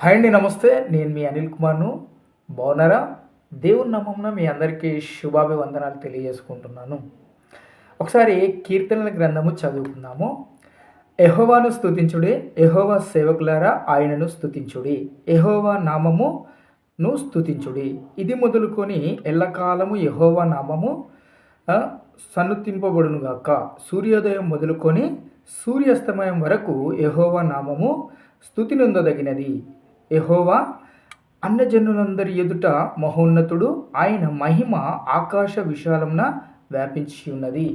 Hi అండి, నమస్తే. నేను మీ అనిల్ కుమార్ను. బాగున్నారా? దేవుని నామమున మీ అందరికీ శుభాభివందనాలు తెలియజేసుకుంటున్నాను. ఒకసారి కీర్తనల గ్రంథము చదువుకుందాము. యెహోవాను స్తుతించుడి, యెహోవా సేవకులారా ఆయనను స్తుతించుడి, యెహోవా నామమును స్తుతించుడి. ఇది మొదలుకొని ఎల్లకాలము యెహోవా నామము సన్నుతింపబడునుగాక. సూర్యోదయం మొదలుకొని సూర్యాస్తమయం వరకు యెహోవా నామము స్తుతినొందదగినది. యెహోవా అన్యజనులందరి ఎదుట మహోన్నతుడు, ఆయన మహిమ ఆకాశ విశాలమున వ్యాపించి ఉన్నది.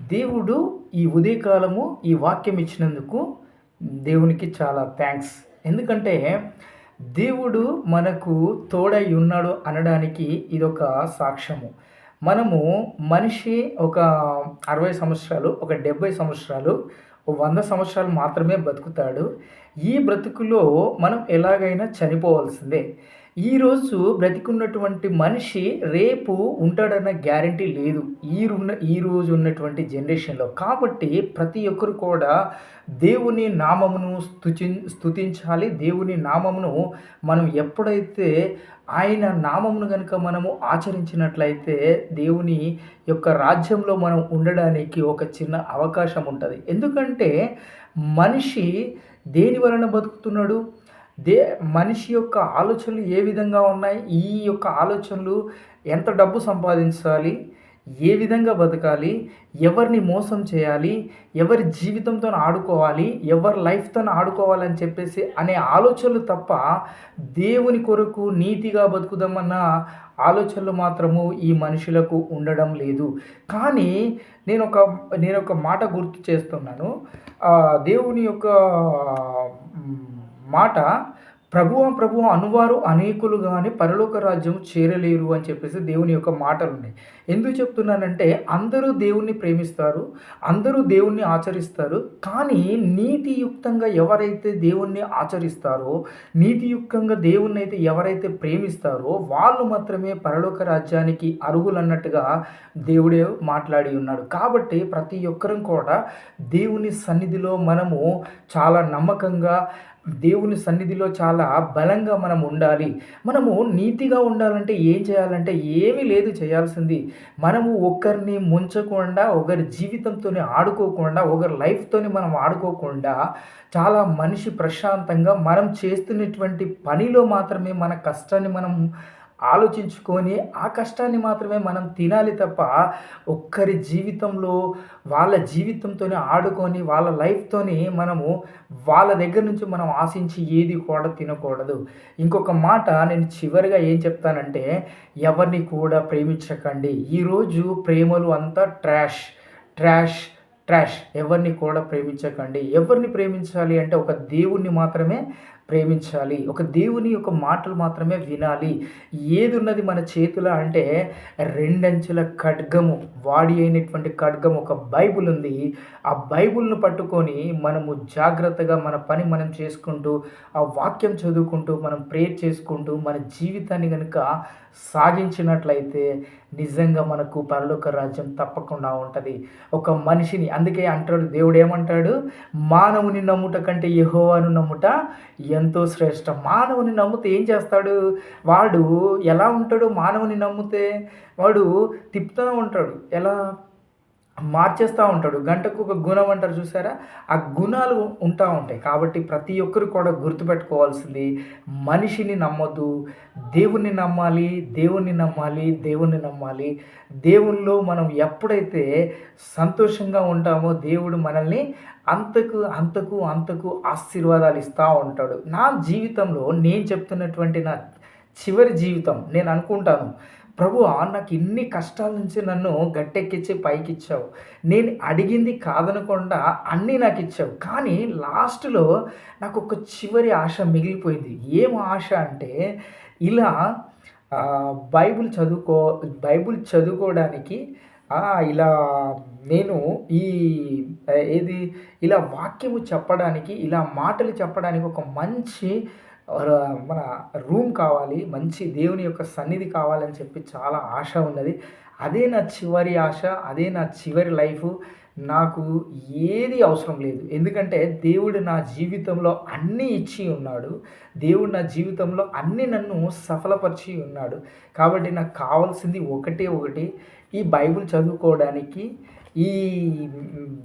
దేవుడు ఈ ఉదయకాలము ఈ వాక్యం ఇచ్చినందుకు దేవునికి చాలా థ్యాంక్స్. ఎందుకంటే దేవుడు మనకు తోడై ఉన్నాడు అనడానికి ఇదొక సాక్ష్యము. మనము మనిషి ఒక 60 సంవత్సరాలు, ఒక 70 సంవత్సరాలు, 100 సంవత్సరాలు మాత్రమే బతుకుతాడు. ఈ బ్రతుకులో మనం ఎలాగైనా చనిపోవాల్సిందే. ఈరోజు బ్రతికున్నటువంటి మనిషి రేపు ఉంటాడన్న గ్యారంటీ లేదు ఈరోజు ఉన్నటువంటి జనరేషన్లో. కాబట్టి ప్రతి ఒక్కరు కూడా దేవుని నామమును స్తుతించాలి. దేవుని నామమును మనం ఎప్పుడైతే ఆయన నామమును కనుక మనము ఆచరించినట్లయితే దేవుని యొక్క రాజ్యంలో మనం ఉండడానికి ఒక చిన్న అవకాశం ఉంటుంది. ఎందుకంటే మనిషి దేని వలన బతుకుతున్నాడు? మనిషి యొక్క ఆలోచనలు ఏ విధంగా ఉన్నాయి? ఈ యొక్క ఆలోచనలు ఎంత డబ్బు సంపాదించాలి, ఏ విధంగా బతకాలి, ఎవరిని మోసం చేయాలి, ఎవరి జీవితంతో ఆడుకోవాలి, ఎవరి లైఫ్తో ఆడుకోవాలని చెప్పేసి అనే ఆలోచనలు తప్ప దేవుని కొరకు నీతిగా బతుకుదామన్న ఆలోచనలు మాత్రము ఈ మనుషులకు ఉండడం లేదు. కానీ నేను ఒక మాట గుర్తు చేస్తున్నాను. దేవుని యొక్క మాట, ప్రభువా ప్రభువా అనువారు అనేకులు గాని పరలోక రాజ్యం చేరలేరు అని చెప్పేసి దేవుని యొక్క మాటలున్నాయి. ఎందుకు చెప్తున్నానంటే అందరూ దేవుణ్ణి ప్రేమిస్తారు, అందరూ దేవుణ్ణి ఆచరిస్తారు. కానీ నీతియుక్తంగా ఎవరైతే దేవుణ్ణి ఆచరిస్తారో, నీతియుక్తంగా దేవుణ్ణి అయితే ఎవరైతే ప్రేమిస్తారో వాళ్ళు మాత్రమే పరలోక రాజ్యానికి అర్హులన్నట్టుగా దేవుడే మాట్లాడి ఉన్నాడు. కాబట్టి ప్రతి ఒక్కరం కూడా దేవుని సన్నిధిలో మనము చాలా నమ్మకంగా, దేవుని సన్నిధిలో చాలా బలంగా మనం ఉండాలి. మనము నీతిగా ఉండాలంటే ఏం చేయాలంటే ఏమీ లేదు చేయాల్సింది. మనము ఒకరిని ముంచకుండా, ఒకరి జీవితంతోని ఆడుకోకుండా, ఒకరి లైఫ్‌తోని మనం ఆడుకోకుండా చాలా మనిషి ప్రశాంతంగా మనం చేస్తున్నటువంటి పనిలో మాత్రమే మన కష్టాన్ని మనం ఆలోచించుకొని ఆ కష్టాన్ని మాత్రమే మనం తినాలి తప్ప ఒక్కరి జీవితంలో వాళ్ళ జీవితంతోనే ఆడుకొని వాళ్ళ లైఫ్‌తోని మనము వాళ్ళ దగ్గర నుంచి మనం ఆశించి ఏది కూడా తినకూడదు. ఇంకొక మాట నేను చివరిగా ఏం చెప్తానంటే ఎవరిని కూడా ప్రేమించకండి. ఈరోజు ప్రేమలు అంతా ట్రాష్, ట్రాష్, ట్రాష్. ఎవరిని కూడా ప్రేమించకండి. ఎవరిని ప్రేమించాలి అంటే ఒక దేవుణ్ణి మాత్రమే ప్రేమించాలి. ఒక దేవుని యొక్క మాటలు మాత్రమే వినాలి. ఏదున్నది మన చేతిలో అంటే రెండంచెల ఖడ్గము, వాడి అయినటువంటి ఖడ్గం ఒక బైబుల్ ఉంది. ఆ బైబుల్‌ను పట్టుకొని మనము జాగ్రత్తగా మన పని మనం చేసుకుంటూ, ఆ వాక్యం చదువుకుంటూ, మనం ప్రేయర్ చేసుకుంటూ మన జీవితాన్ని గనుక సాగించినట్లయితే నిజంగా మనకు పరలోక రాజ్యం తప్పకుండా ఉంటది. ఒక మనిషిని అందుకే అంటాడు, దేవుడు ఏమంటాడు? మానవుని నమ్ముట కంటే యెహోవాను నమ్ముట ఎంతో శ్రేష్టం. మానవుని నమ్మితే ఏం చేస్తాడు? వాడు ఎలా ఉంటాడు? మానవుని నమ్మితే వాడు తిప్పుతూ ఉంటాడు. ఎలా? మార్చేస్తూ ఉంటాడు. గంటకు ఒక గుణం అంటారు చూసారా? ఆ గుణాలు ఉంటా ఉంటాయి. కాబట్టి ప్రతి ఒక్కరు కూడా గుర్తుపెట్టుకోవాల్సింది మనిషిని నమ్మొద్దు. దేవుణ్ణి నమ్మాలి, దేవుణ్ణి నమ్మాలి, దేవుణ్ణి నమ్మాలి. దేవునిలో మనం ఎప్పుడైతే సంతోషంగా ఉంటామో దేవుడు మనల్ని అంతకు, అంతకు, అంతకు ఆశీర్వాదాలు ఇస్తా ఉంటాడు. నా జీవితంలో నేను చెప్తున్నటువంటి నా చివరి జీవితం నేను అనుకుంటాను, ప్రభువా నాకు ఇన్ని కష్టాల నుంచి నన్ను గట్టెక్కించి పైకిచ్చావు. నేను అడిగింది కాదనకుండా అన్నీ నాకిచ్చావు. కానీ లాస్ట్‌లో నాకొక చివరి ఆశ మిగిలిపోయింది. ఏం ఆశ అంటే ఇలా బైబిల్ చదువుకోవడానికి ఇలా నేను ఈ ఏది ఇలా వాక్యము చెప్పడానికి, ఇలా మాటలు చెప్పడానికి ఒక మంచి మన రూమ్ కావాలి. మంచి దేవుని యొక్క సన్నిధి కావాలని చెప్పి చాలా ఆశ ఉన్నది. అదే నా చివరి ఆశ. అదే నా చివరి లైఫు. నాకు ఏది అవసరం లేదు. ఎందుకంటే దేవుడు నా జీవితంలో అన్నీ ఇచ్చి ఉన్నాడు. దేవుడు నా జీవితంలో అన్నీ నన్ను సఫలపరిచి ఉన్నాడు. కాబట్టి నాకు కావాల్సింది ఒకటే ఒకటి, ఈ బైబిల్ చదువుకోవడానికి, ఈ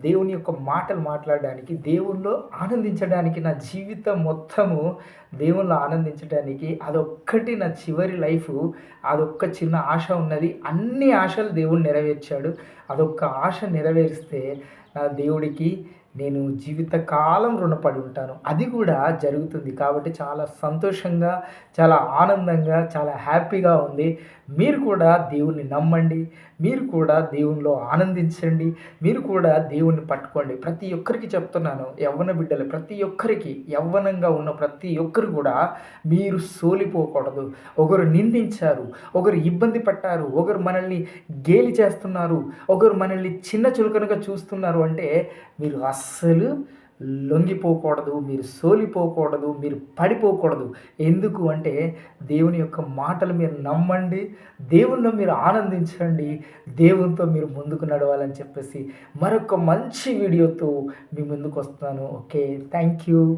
దేవుని యొక్క మాటలు మాట్లాడడానికి, దేవునిలో ఆనందించడానికి, నా జీవితం మొత్తము దేవునిలో ఆనందించడానికి అదొక్కటి నా చివరి లైఫు. అదొక్క చిన్న ఆశ ఉన్నది. అన్ని ఆశలు దేవుడు నెరవేర్చాడు. అదొక్క ఆశ నెరవేరిస్తే నా దేవుడికి నేను జీవితకాలం రుణపడి ఉంటాను. అది కూడా జరుగుతుంది. కాబట్టి చాలా సంతోషంగా, చాలా ఆనందంగా, చాలా హ్యాపీగా ఉంది. మీరు కూడా దేవుణ్ణి నమ్మండి. మీరు కూడా దేవునిలో ఆనందించండి. మీరు కూడా దేవుణ్ణి పట్టుకోండి. ప్రతి ఒక్కరికి చెప్తున్నాను, యవ్వన బిడ్డలు ప్రతి ఒక్కరికి, యవ్వనంగా ఉన్న ప్రతి ఒక్కరు కూడా మీరు సోలిపోకూడదు. ఒకరు నిందించారు, ఒకరు ఇబ్బంది పట్టారు, ఒకరు మనల్ని గేలి చేస్తున్నారు, ఒకరు మనల్ని చిన్న చులకనగా చూస్తున్నారు అంటే మీరు అస్సలు లొంగిపోకూడదు, మీరు సోలిపోకూడదు, మీరు పడిపోకూడదు. ఎందుకు అంటే దేవుని యొక్క మాటలు మీరు నమ్మండి, దేవునిలో మీరు ఆనందించండి, దేవునితో మీరు ముందుకు నడవాలని చెప్పేసి మరొక మంచి వీడియోతో మీ ముందుకు వస్తాను. Okay, thank you.